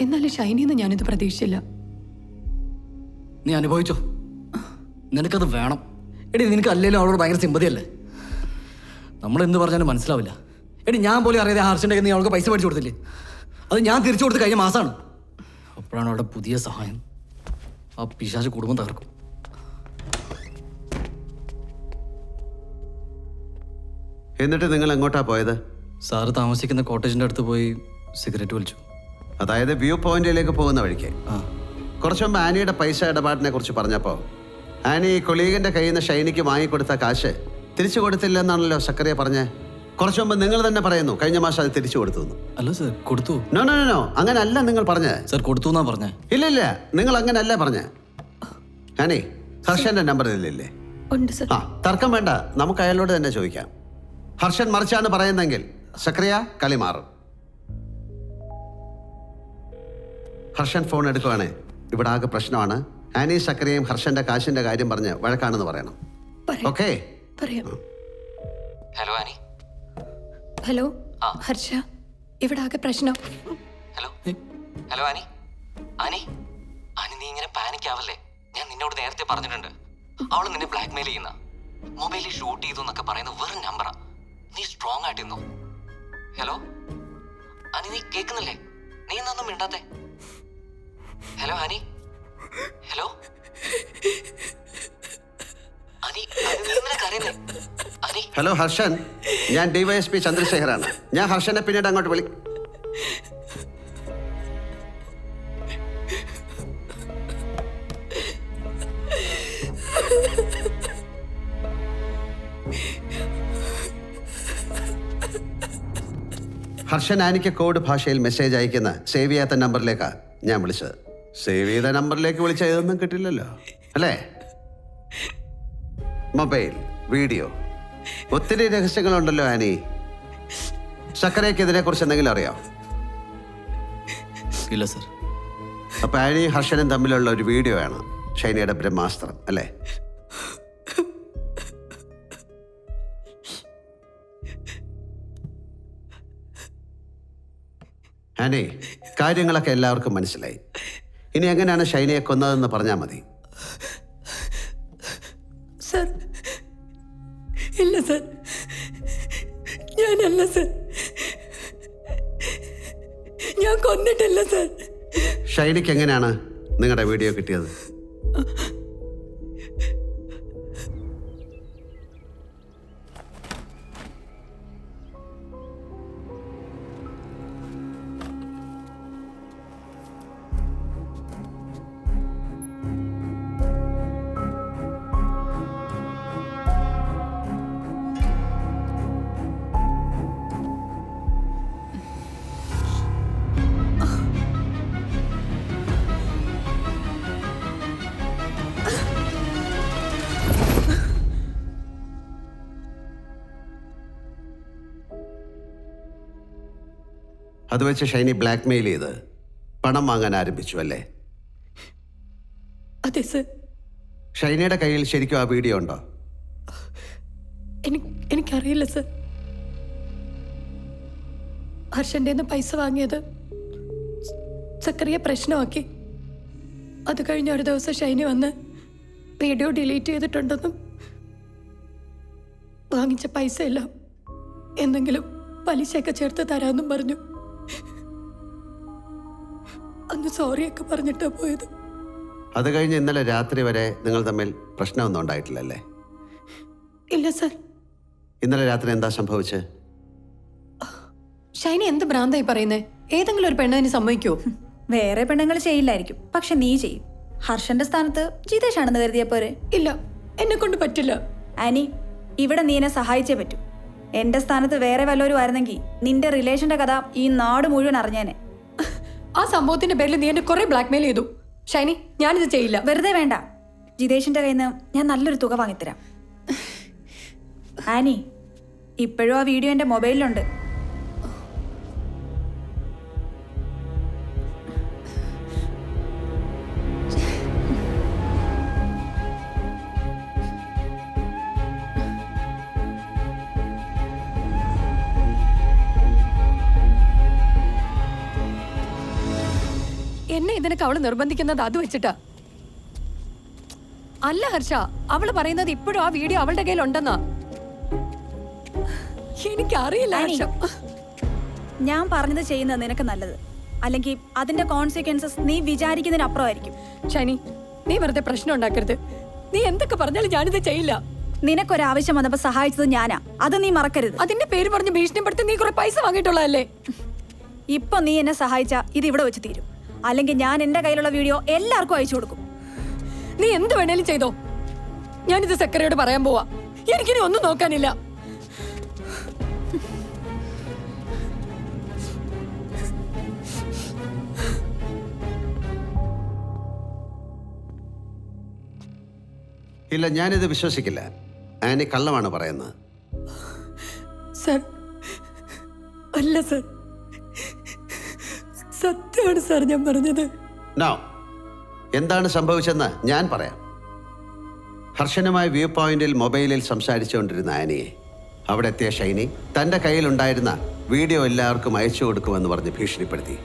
എന്നാലും ഷൈനിന്ന് ഞാനിത് പ്രതീക്ഷിച്ചില്ല. നീ അനുഭവിച്ചോ, നിനക്കത് വേണം. എടി നിനക്ക് അല്ലെങ്കിലും അവളോട് ഭയങ്കര സിമ്പതിയല്ലേ. നമ്മളെന്ത് പറഞ്ഞാലും മനസ്സിലാവില്ല. എടി ഞാൻ പോലും അറിയാതെ ഹർഷൻ്റെ നീ അവൾക്ക് പൈസ മേടിച്ചു കൊടുത്തില്ലേ? അത് ഞാൻ തിരിച്ചു കൊടുത്ത് കഴിഞ്ഞ മാസമാണ്. അപ്പോഴാണ് അവളുടെ പുതിയ സഹായം. ആ പിശാച് കുടുംബം തകർക്കും. എന്നിട്ട് നിങ്ങൾ എങ്ങോട്ടാ പോയത്? സാറ് താമസിക്കുന്ന കോട്ടേജിൻ്റെ അടുത്ത് പോയി സിഗരറ്റ് വലിച്ചു. അതായത് വ്യൂ പോയിന്റിലേക്ക് പോകുന്ന വഴിക്ക്. ആ, കുറച്ചു മുമ്പ് ആനിയുടെ പൈസ ഇടപാടിനെ കുറിച്ച് പറഞ്ഞപ്പോൾ ആനി കൊളീഗിന്റെ കയ്യിൽ നിന്ന് ഷൈനിക്ക് വാങ്ങിക്കൊടുത്ത കാശ് തിരിച്ചു കൊടുത്തില്ലെന്നാണല്ലോ സക്കറിയ പറഞ്ഞേ. കുറച്ചു മുമ്പ് നിങ്ങൾ തന്നെ പറയുന്നു കഴിഞ്ഞ മാസം അത് തിരിച്ചു കൊടുത്തു. അല്ല സർ, കൊടുത്തു. നോ നോ നോ, അങ്ങനല്ല നിങ്ങൾ പറഞ്ഞേ. സർ, കൊടുത്തു എന്നാ പറഞ്ഞേ. ഇല്ല, നിങ്ങൾ അങ്ങനല്ല പറഞ്ഞേ. ആനി, ഹർഷന്റെ നമ്പർ ഇല്ലേ? ഉണ്ട് സർ. ആ, തർക്കം വേണ്ട, നമുക്ക് അയാളോട് തന്നെ ചോദിക്കാം. ഹർഷൻ മറിച്ചാണ് പറയുന്നെങ്കിൽ സക്കറിയ കളി മാറും. ഹർഷൻ ഫോൺ എടുക്കുവാണേ. ഇവിടെ ആകെ പ്രശ്നമാണ്. ആനി സക്കറിയയും ഹർഷന്റെ കാശിന്റെ കാര്യം പറഞ്ഞ് വഴക്കാണെന്ന് പറയണം. ഓക്കെ? പറയാം. Hello Annie. ഹലോ ഹർഷ, ഇവിടെ ആകെ പ്രശ്നം. Hello Annie. ആനി ആനി നീ ഇങ്ങനെ പാനിക് ആവല്ലേ. ഞാൻ നിന്നോട് നേരത്തെ പറഞ്ഞിട്ടുണ്ട്, അവള് നിന്നെ ബ്ലാക്ക് മെയിൽ ചെയ്യുന്ന, മൊബൈലിൽ ഷൂട്ട് ചെയ്തു എന്നൊക്കെ പറയുന്ന വെറും നമ്പറാ. നീ സ്ട്രോങ് ആയിട്ടിരുന്നോ. ഹലോ ആനി, നീ കേൾക്കുന്നില്ലേ? നീ എന്നൊന്നും മിണ്ടാത്തെ. Hello Annie. ഹലോ ആനി, നീ ഇങ്ങനെ കരയുന്നേ? ആനി. ഹലോ ഹർഷൻ, ഞാൻ DYSP ചന്ദ്രശേഖറാണ്. ഞാൻ ഹർഷനെ പിന്നീട് അങ്ങോട്ട് വിളി. ഹർഷൻ ആനിക്ക് കോഡ് ഭാഷയിൽ മെസ്സേജ് അയക്കുന്ന സേവ് ചെയ്യാത്ത നമ്പറിലേക്കാ ഞാൻ വിളിച്ചത്. സേവ് ചെയ്ത നമ്പറിലേക്ക് വിളിച്ചാൽ ഇതൊന്നും കിട്ടില്ലല്ലോ അല്ലേ? മൊബൈൽ, വീഡിയോ, ഒത്തിരി രഹസ്യങ്ങളുണ്ടല്ലോ ആനി. സക്കരയ്ക്ക് ഇതിനെ കുറിച്ച് എന്തെങ്കിലും അറിയാം? ഇല്ല സർ. അപ്പൊ ആനി ഹർഷനും തമ്മിലുള്ള ഒരു വീഡിയോ ആണ് ഷൈനയുടെ ബ്രഹ്മാസ്ത്രം അല്ലേ? ആനി, കാര്യങ്ങളൊക്കെ എല്ലാവർക്കും മനസ്സിലായി. ഇനി എങ്ങനെയാണ് ഷൈനയെ കൊന്നതെന്ന് പറഞ്ഞാൽ മതി. സർ, ഇല്ല സർ, ഞാനല്ല സർ, ഞാൻ കൊന്നിട്ടില്ല സർ. ഷൈനയ്ക്ക് എങ്ങനെയാണ് നിങ്ങളുടെ വീഡിയോ കിട്ടിയത്? അത് വെച്ച് ഷൈനി ബ്ലാക്ക് മെയിൽ ചെയ്ത് പണം വാങ്ങാൻ ആരംഭിച്ചു അല്ലേ? അതെ സർ. ഷൈനയുടെ കയ്യിൽ ശരിക്കും ആ വീഡിയോ ഉണ്ടോ? എനിക്കറിയില്ല സർ. ഹർഷന്റെ പൈസ വാങ്ങിയത് സക്കറിയ പ്രശ്നമാക്കി. അത് കഴിഞ്ഞ ഒരു ദിവസം ഷൈനി വന്ന് വീഡിയോ ഡിലീറ്റ് ചെയ്തിട്ടുണ്ടെന്നും വാങ്ങിച്ച പൈസ എല്ലാം എന്തെങ്കിലും പലിശയൊക്കെ ചേർത്ത് തരാമെന്നും പറഞ്ഞു. അന്ന് സോറിയൊക്കെ പറഞ്ഞിട്ടാ പോയത്. അത് കഴിഞ്ഞ് ഇന്നലെ രാത്രി വരെ നിങ്ങൾ തമ്മിൽ പ്രശ്നമൊന്നും ഉണ്ടായിട്ടില്ലല്ലേ? ഇല്ല സർ. ഇന്നലെ രാത്രി എന്താ സംഭവിച്ചത്? ഷൈനി എന്ത് ഭ്രാന്തായി പറയുന്നേ? ഏതെങ്കിലും ഒരു പെണ്ണതിന് സമ്മതിക്കോ? വേറെ പെണ്ണുങ്ങൾ ചെയ്യില്ലായിരിക്കും, പക്ഷെ നീ ചെയ്യും. ഹർഷന്റെ സ്ഥാനത്ത് ജിതേഷ് ആണെന്ന് കരുതിയ പോരെ? ഇല്ല, എന്നെ കൊണ്ട് പറ്റില്ല. ആനി, ഇവിടെ നീ എന്നെ സഹായിച്ചേ പറ്റൂ. എന്റെ സ്ഥാനത്ത് വേറെ വല്ലവരും ആയിരുന്നെങ്കിൽ നിന്റെ റിലേഷന്റെ കഥ ഈ നാട് മുഴുവൻ അറിഞ്ഞേനെ. ആ സംഭവത്തിന്റെ പേരിൽ നീ എന്നെ കുറെ ബ്ലാക്ക്മെയിൽ ചെയ്തു. ഷൈനി, ഞാനിത് ചെയ്യില്ല. വെറുതെ വേണ്ട, ജിതേഷിന്റെ കയ്യിൽ നിന്ന് ഞാൻ നല്ലൊരു തുക വാങ്ങിത്തരാം. ആനി, ഇപ്പോഴും ആ വീഡിയോ എന്റെ മൊബൈലിലുണ്ട്. എന്നെ ഇതിനൊക്കെ അവള് നിർബന്ധിക്കുന്നത് അത് വെച്ചിട്ടാ. അല്ല ഹർഷ, അവള് പറയുന്നത് ഇപ്പോഴും ആ വീഡിയോ അവളുടെ കയ്യിലുണ്ടെന്നാ. എനിക്കറിയില്ല ഹർഷ. ഞാൻ പറഞ്ഞത് ചെയ്യുന്നത് നിനക്ക് നല്ലത്. അല്ലെങ്കിൽ അതിന്റെ കോൺസിക്വൻസസ് നീ വിചാരിക്കുന്നതിനപ്പുറമായിരിക്കും. ഷൈനി, നീ വെറുതെ പ്രശ്നം ഉണ്ടാക്കരുത്. നീ എന്തൊക്കെ പറഞ്ഞാലും ഞാനിത് ചെയ്യില്ല. നിനക്കൊരാവശ്യം വന്നപ്പോ സഹായിച്ചത് ഞാനാ, അത് നീ മറക്കരുത്. അതിന്റെ പേര് പറഞ്ഞ് ഭീഷണിപ്പെടുത്തി നീ കുറെ പൈസ വാങ്ങിയിട്ടുള്ളതല്ലേ? ഇപ്പൊ നീ എന്നെ സഹായിച്ചാ ഇത് ഇവിടെ വെച്ച് തീരും. അല്ലെങ്കിൽ ഞാൻ എന്റെ കയ്യിലുള്ള വീഡിയോ എല്ലാവർക്കും അയച്ചു കൊടുക്കും. നീ എന്ത് വേണേലും ചെയ്തോ. ഞാനിത് സെക്രട്ടറിയോട് പറയാൻ പോവാ. എനിക്കിനി ഒന്നും നോക്കാനില്ല. ഇല്ല, ഞാനിത് വിശ്വസിക്കില്ല. ആനി കള്ളമാണ് പറയുന്നത്. സർ, അല്ല സർ, സത്യമാണ് സാർ ഞാൻ പറഞ്ഞത്. നോ, എന്താണ് സംഭവിച്ചെന്ന് ഞാൻ പറയാം. ഹർഷനുമായി വ്യൂ പോയിന്റിൽ മൊബൈലിൽ സംസാരിച്ചുകൊണ്ടിരുന്ന ആനിയെ അവിടെ എത്തിയ ഷൈനി തൻ്റെ കയ്യിലുണ്ടായിരുന്ന വീഡിയോ എല്ലാവർക്കും അയച്ചു കൊടുക്കുമെന്ന് പറഞ്ഞ് ഭീഷണിപ്പെടുത്തി.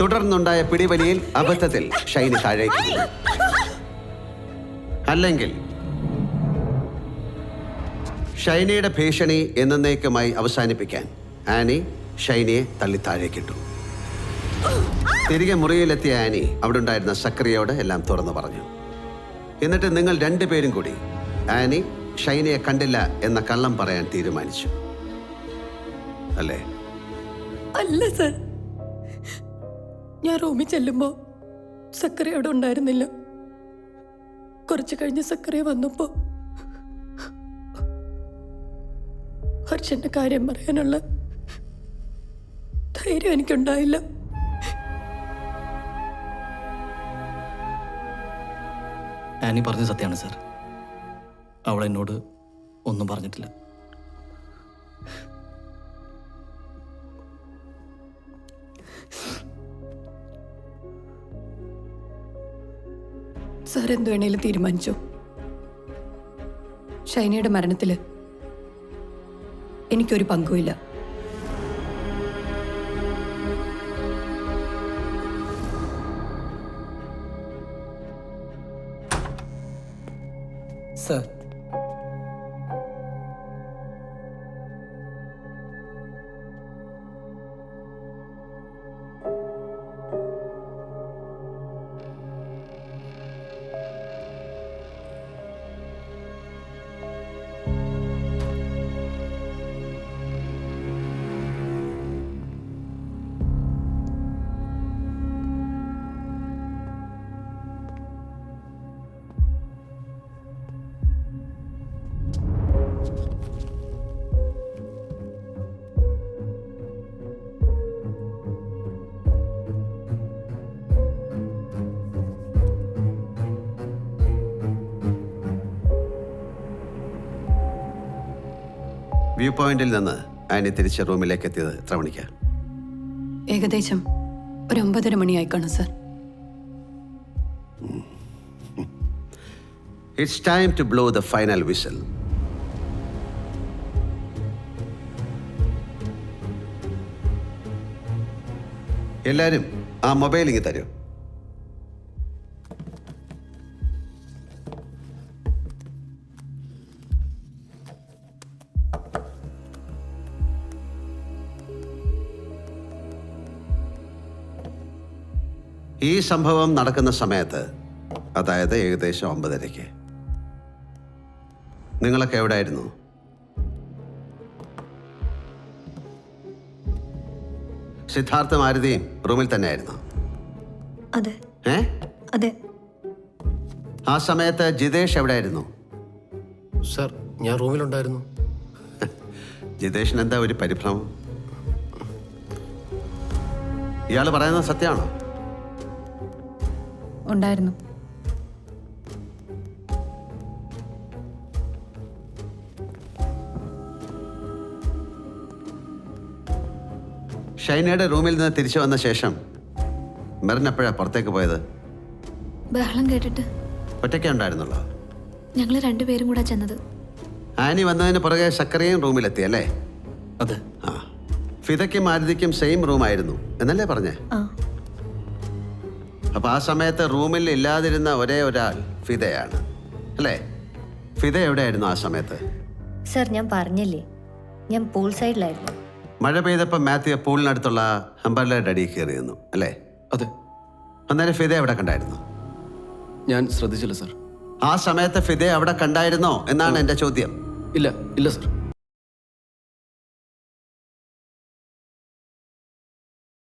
തുടർന്നുണ്ടായ പിടിവലിയിൽ അബദ്ധത്തിൽ ഷൈനി താഴേക്ക് വീണു. അല്ലെങ്കിൽ ഷൈനിയുടെ ഭീഷണി എന്നേക്കുമായി അവസാനിപ്പിക്കാൻ ആനി ഷൈനിയെ തള്ളി താഴേക്കിട്ടു. തിരികെ മുറിയിലെത്തിയ ആനി അവിടെ ഉണ്ടായിരുന്ന സക്രിയയോട് എല്ലാം തുറന്നു പറഞ്ഞു. എന്നിട്ട് നിങ്ങൾ രണ്ടുപേരും കൂടി ആനി ഷൈനിയെ കണ്ടില്ല എന്ന കള്ളം പറയാൻ തീരുമാനിച്ചു അല്ലേ? അല്ല സർ, ഞാൻ റൂമിൽ ചെല്ലുമ്പോ സക്കറിയ അവിടെ ഉണ്ടായിരുന്നില്ല. കുറച്ചു കഴിഞ്ഞ് സക്കറിയ വന്നപ്പോ ഹർഷന്റെ കാര്യം പറയാനുള്ള ധൈര്യം എനിക്കുണ്ടായില്ല. ആനി പറഞ്ഞത് സത്യമാണ് സാർ. അവൾ എന്നോട് ഒന്നും പറഞ്ഞിട്ടില്ല. സാർ എന്ത് വേണേലും തീരുമാനിച്ചു. ഷൈനയുടെ മരണത്തില് എനിക്കൊരു പങ്കുമില്ല. സാർ, വ്യൂ പോയിന്റിൽ നിന്ന് ആനി തിരിച്ച് റൂമിലേക്ക് എത്തിയത് എത്ര മണിക്കാണ്? ഏകദേശം ഒരു 9:30 മണിയായി കാണും sir. It's time to blow the final whistle. എല്ലാവരും ആ മൊബൈൽ ഇങ്ങ് തരൂ. ഈ സംഭവം നടക്കുന്ന സമയത്ത്, അതായത് ഏകദേശം 9:30 നിങ്ങളൊക്കെ എവിടെയായിരുന്നു? സിദ്ധാർത്ഥ മാരുതിയും റൂമിൽ തന്നെ ആയിരുന്നു? അതെ ഏ അതെ. ആ സമയത്ത് ജിതേഷ് എവിടെയായിരുന്നു? സർ, ഞാൻ റൂമിലുണ്ടായിരുന്നു. ജിതേഷിന് എന്താ ഒരു പരിഭ്രമം? ഇയാൾ പറയുന്നത് സത്യമാണോ? ഉണ്ടായിരുന്നു. ഷൈനയുടെ റൂമിൽ നിന്ന് തിരിച്ചു വന്ന ശേഷം മെറിൻ എപ്പോഴാണ് പുറത്തേക്ക് പോയത്? ബഹളം കേട്ടിട്ട് ഒറ്റയ്ക്കേ ഉണ്ടായിരുന്നുള്ളൂ? ഞങ്ങൾ രണ്ടുപേരും കൂടെ ചെന്നത്. ആനി വന്നതിന് പുറകെ സക്കറിയും റൂമിലെത്തി അല്ലേ? അതെ. ആ, ഫിദയ്ക്കും മാരുതിക്കും സെയിം റൂമായിരുന്നു എന്നല്ലേ പറഞ്ഞേ? ആ, അപ്പൊ ആ സമയത്ത് റൂമിൽ ഇല്ലാതിരുന്ന ഒരേ ഒരാൾ ഫിദയാണ് അല്ലേ? ഫിദ എവിടെയായിരുന്നു ആ സമയത്ത്? സർ ഞാൻ പറഞ്ഞില്ലേ, ഞാൻ പൂൾ സൈഡിലായിരുന്നു. മഴ പെയ്തപ്പോൾ മാത്യു പൂളിനടുത്തുള്ള അമ്പലയുടെ അടിയിൽ കയറിയിരുന്നു അല്ലേ? അതെ. അന്നേരം ഫിദ എവിടെ കണ്ടായിരുന്നു? ഞാൻ ശ്രദ്ധിച്ചില്ല സാർ. ആ സമയത്ത് ഫിദ അവിടെ കണ്ടായിരുന്നോ എന്നാണ് എൻ്റെ ചോദ്യം. ഇല്ല ഇല്ല സാർ.